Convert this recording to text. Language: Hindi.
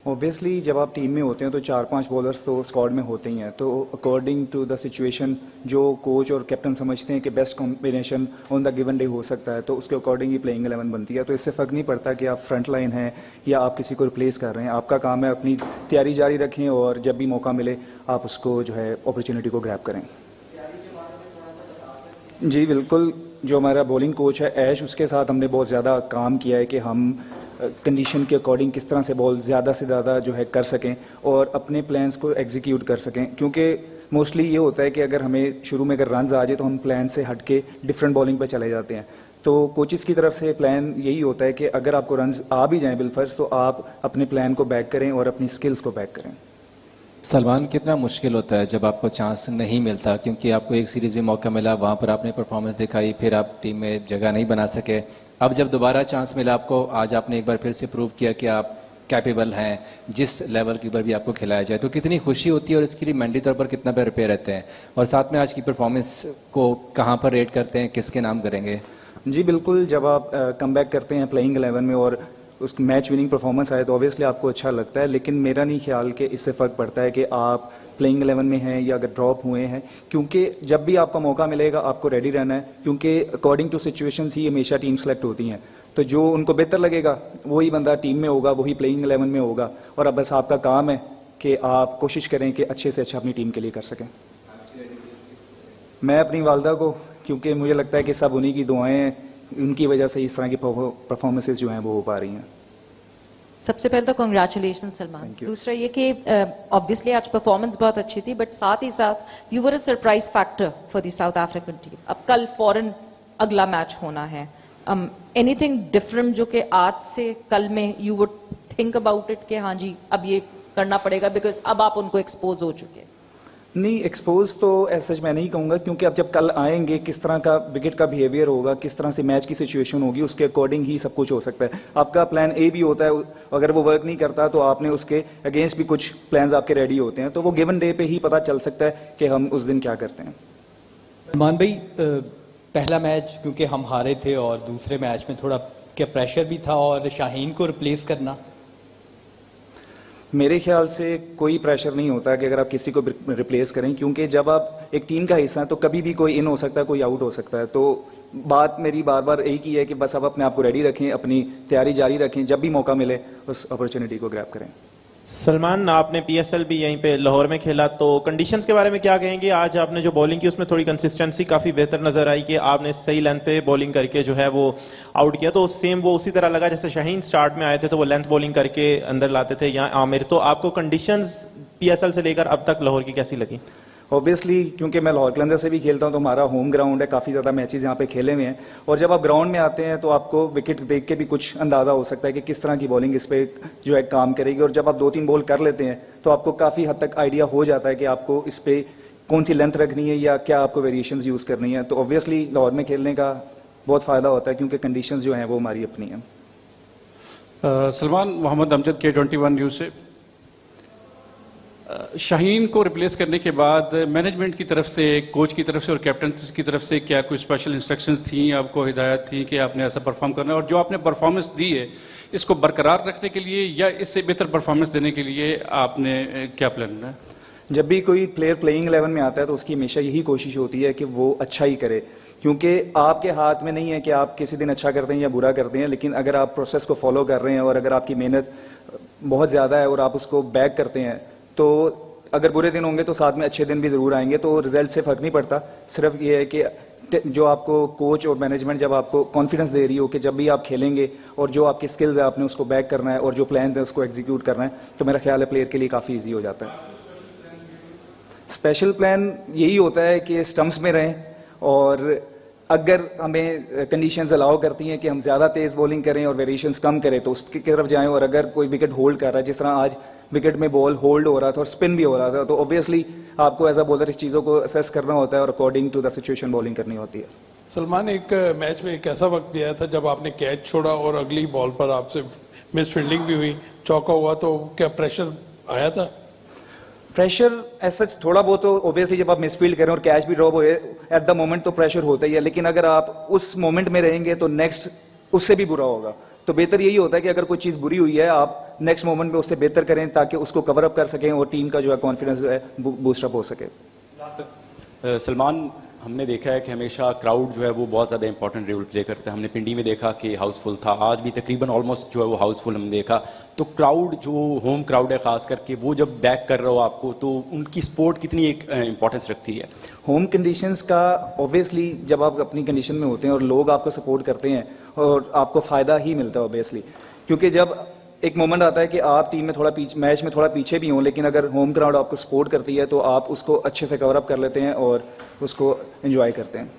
ऑब्वियसली जब आप टीम में होते हैं तो 4-5 बॉलर्स तो स्क्वाड में होते ही हैं, तो अकॉर्डिंग टू द सिचुएशन जो कोच और कैप्टन समझते हैं कि best combination on the given day हो सकता है, तो उसके अकॉर्डिंग ही प्लेइंग 11 बनती है। तो इससे फ़र्क नहीं पड़ता कि आप फ्रंट लाइन हैं या आप किसी को रिप्लेस कर रहे हैं, आपका काम है अपनी तैयारी जारी रखें और जब भी मौका मिले आप उसको जो है अपॉर्चुनिटी को ग्रैब करें। जी बिल्कुल, जो हमारा बॉलिंग कोच है ऐश, उसके साथ हमने बहुत ज़्यादा काम किया है कि हम कंडीशन के अकॉर्डिंग किस तरह से बॉल ज़्यादा से ज़्यादा जो है कर सकें और अपने प्लान्स को एग्जीक्यूट कर सकें, क्योंकि मोस्टली ये होता है कि अगर हमें शुरू में अगर रन्स आ जाए तो हम प्लान से हट के डिफरेंट बॉलिंग पे चले जाते हैं। तो कोचिज़ की तरफ से प्लान यही होता है कि अगर आपको रन्स आ भी जाएं बिलफर्ज तो आप अपने प्लान को बैक करें और अपनी स्किल्स को बैक करें। सलमान, कितना मुश्किल होता है जब आपको चांस नहीं मिलता, क्योंकि आपको एक सीरीज में मौका मिला, वहाँ पर आपने परफॉर्मेंस दिखाई, फिर आप टीम में जगह नहीं बना सके, अब जब दोबारा चांस मिला आपको, आज आपने एक बार फिर से प्रूव किया कि आप कैपेबल हैं, जिस लेवल के ऊपर भी आपको खिलाया जाए, तो कितनी खुशी होती है और इसके लिए मेंटली तौर पर कितना प्रिपेयर रहते हैं, और साथ में आज की परफॉर्मेंस को कहाँ पर रेट करते हैं, किसके नाम करेंगे? जी बिल्कुल, जब आप कम बैक करते हैं प्लेइंग 11 में और उस मैच विनिंग परफॉर्मेंस आए तो ऑब्वियसली आपको अच्छा लगता है, लेकिन मेरा नहीं ख्याल कि इससे फ़र्क पड़ता है कि आप प्लेइंग 11 में हैं या अगर ड्रॉप हुए हैं, क्योंकि जब भी आपका मौका मिलेगा आपको रेडी रहना है, क्योंकि अकॉर्डिंग टू सिचुएशंस ही हमेशा टीम सेलेक्ट होती हैं। तो जो उनको बेहतर लगेगा वही बंदा टीम में होगा, वही प्लेइंग 11 में होगा, और अब बस आपका काम है कि आप कोशिश करें कि अच्छे से अच्छा अपनी टीम के लिए कर सकें। मैं अपनी वालदा को, क्योंकि मुझे लगता है कि सब उन्हीं की दुआएं हैं, उनकी वजह से इस तरह की परफॉर्मेंसेज जो हैं वो हो पा रही हैं। सबसे पहले तो कांग्रेचुलेशन सलमान। दूसरा ये कि ऑब्वियसली आज परफॉर्मेंस बहुत अच्छी थी, बट साथ ही साथ you were a surprise factor for the south African team. अब कल फॉरन अगला मैच होना है, एनीथिंग डिफरेंट जो कि आज से कल में you would think about it कि हाँ जी अब ये करना पड़ेगा, बिकॉज अब आप उनको एक्सपोज हो चुके हैं? नहीं, एक्सपोज तो ऐसा मैं नहीं कहूँगा, क्योंकि अब जब कल आएंगे किस तरह का विकेट का बिहेवियर होगा, किस तरह से मैच की सिचुएशन होगी, उसके अकॉर्डिंग ही सब कुछ हो सकता है। आपका प्लान ए भी होता है, अगर वो वर्क नहीं करता तो आपने उसके अगेंस्ट भी कुछ प्लान्स आपके रेडी होते हैं, तो वो गिवन डे पे ही पता चल सकता है कि हम उस दिन क्या करते हैं। सलमान भाई, पहला मैच क्योंकि हम हारे थे और दूसरे मैच में थोड़ा क्या प्रेशर भी था, और शाहीन को रिप्लेस करना? मेरे ख्याल से कोई प्रेशर नहीं होता कि अगर आप किसी को रिप्लेस करें, क्योंकि जब आप एक टीम का हिस्सा हैं तो कभी भी कोई इन हो सकता है, कोई आउट हो सकता है। तो बात मेरी बार बार एक ही है कि बस आप अपने आप को रेडी रखें, अपनी तैयारी जारी रखें, जब भी मौका मिले उस अपॉर्चुनिटी को ग्रैब करें। सलमान, आपने पीएसएल भी यहीं पे लाहौर में खेला, तो कंडीशंस के बारे में क्या कहेंगे? आज आपने जो बॉलिंग की उसमें थोड़ी कंसिस्टेंसी काफी बेहतर नजर आई कि आपने सही लेंथ पे बॉलिंग करके जो है वो आउट किया, तो सेम वो उसी तरह लगा जैसे शाहीन स्टार्ट में आए थे तो वो लेंथ बॉलिंग करके अंदर लाते थे, या आमिर। तो आपको कंडीशंस पीएसएल से लेकर अब तक लाहौर की कैसी लगी? ऑब्वियसली क्योंकि मैं लाहौर कलंदर से भी खेलता हूं तो हमारा होम ग्राउंड है, काफ़ी ज़्यादा मैचेस यहाँ पे खेले हुए हैं, और जब आप ग्राउंड में आते हैं तो आपको विकेट देख के भी कुछ अंदाज़ा हो सकता है कि किस तरह की बॉलिंग इस पे जो है काम करेगी, और जब आप 2-3 बॉल कर लेते हैं तो आपको काफ़ी हद तक आइडिया हो जाता है कि आपको इस पे कौन सी लेंथ रखनी है या क्या आपको वेरिएशंस यूज़ करनी है। तो ऑब्वियसली लाहौर में खेलने का बहुत फ़ायदा होता है क्योंकि कंडीशंस जो हैं वो हमारी अपनी हैं। सलमान, मोहम्मद अमजद K21 न्यूज़ से। शाहीन को रिप्लेस करने के बाद मैनेजमेंट की तरफ से, कोच की तरफ से और कैप्टन की तरफ से क्या कोई स्पेशल इंस्ट्रक्शंस थी, आपको हिदायत थी कि आपने ऐसा परफॉर्म करना है, और जो आपने परफॉर्मेंस दी है इसको बरकरार रखने के लिए या इससे बेहतर परफॉर्मेंस देने के लिए आपने क्या प्लान है? जब भी कोई प्लेयर प्लेइंग 11 में आता है तो उसकी हमेशा यही कोशिश होती है कि वो अच्छा ही करे, क्योंकि आपके हाथ में नहीं है कि आप किसी दिन अच्छा करते हैं या बुरा करते हैं, लेकिन अगर आप प्रोसेस को फॉलो कर रहे हैं और अगर आपकी मेहनत बहुत ज़्यादा है और आप उसको बैक करते हैं, तो अगर बुरे दिन होंगे तो साथ में अच्छे दिन भी ज़रूर आएंगे। तो रिजल्ट से फ़र्क नहीं पड़ता, सिर्फ ये है कि जो आपको कोच और मैनेजमेंट जब आपको कॉन्फिडेंस दे रही हो कि जब भी आप खेलेंगे और जो आपकी स्किल्स है आपने उसको बैक करना है और जो प्लान है उसको एग्जीक्यूट करना है, तो मेरा ख्याल है प्लेयर के लिए काफ़ी ईजी हो जाता है। स्पेशल प्लान यही होता है कि स्टम्प्स में रहें, और अगर हमें कंडीशंस अलाउ करती हैं कि हम ज़्यादा तेज़ बॉलिंग करें और वेरिएशंस कम करें तो उसकी तरफ जाएं, और अगर कोई विकेट होल्ड कर रहा है, जिस तरह आज विकेट में बॉल होल्ड हो रहा था और स्पिन भी हो रहा था, तो ऑब्वियसली आपको एज अ बॉलर इस चीज़ों को असेस करना होता है और according to the situation bowling करनी होती है। सलमान, एक मैच में एक ऐसा वक्त भी आया था जब आपने कैच छोड़ा और अगली बॉल पर आपसे मिस फील्डिंग भी हुई, चौका हुआ, तो क्या प्रेशर आया था? प्रेशर ऐसा थोड़ा बहुत तो ऑब्वियसली जब आप मिसफील्ड करें और कैच भी ड्रॉप हो एट द मोमेंट तो प्रेशर होता ही है, लेकिन अगर आप उस मोमेंट में रहेंगे तो नेक्स्ट उससे भी बुरा होगा। तो बेहतर यही होता है कि अगर कोई चीज़ बुरी हुई है आप नेक्स्ट मोमेंट में उससे बेहतर करें ताकि उसको कवर अप कर सकें और टीम का जो है कॉन्फिडेंस जो है बूस्टअप हो सके। सलमान, हमने देखा है कि हमेशा क्राउड जो है वो बहुत ज़्यादा इंपॉर्टेंट रोल प्ले करता है। हमने पिंडी में देखा कि हाउसफुल था, आज भी तकरीबन ऑलमोस्ट जो है वो हाउसफुल हमने देखा। तो क्राउड जो होम क्राउड है ख़ास करके, वो जब बैक कर रहा हो आपको, तो उनकी सपोर्ट कितनी एक इंपॉर्टेंस रखती है? होम कंडीशंस का ऑब्वियसली जब आप अपनी कंडीशन में होते हैं और लोग आपको सपोर्ट करते हैं और आपको फ़ायदा ही मिलता है ऑब्वियसली, क्योंकि जब एक मोमेंट आता है कि आप टीम में थोड़ा पीछे, मैच में थोड़ा पीछे भी हों, लेकिन अगर होम क्राउड आपको सपोर्ट करती है तो आप उसको अच्छे से कवर अप कर लेते हैं और उसको एंजॉय करते हैं।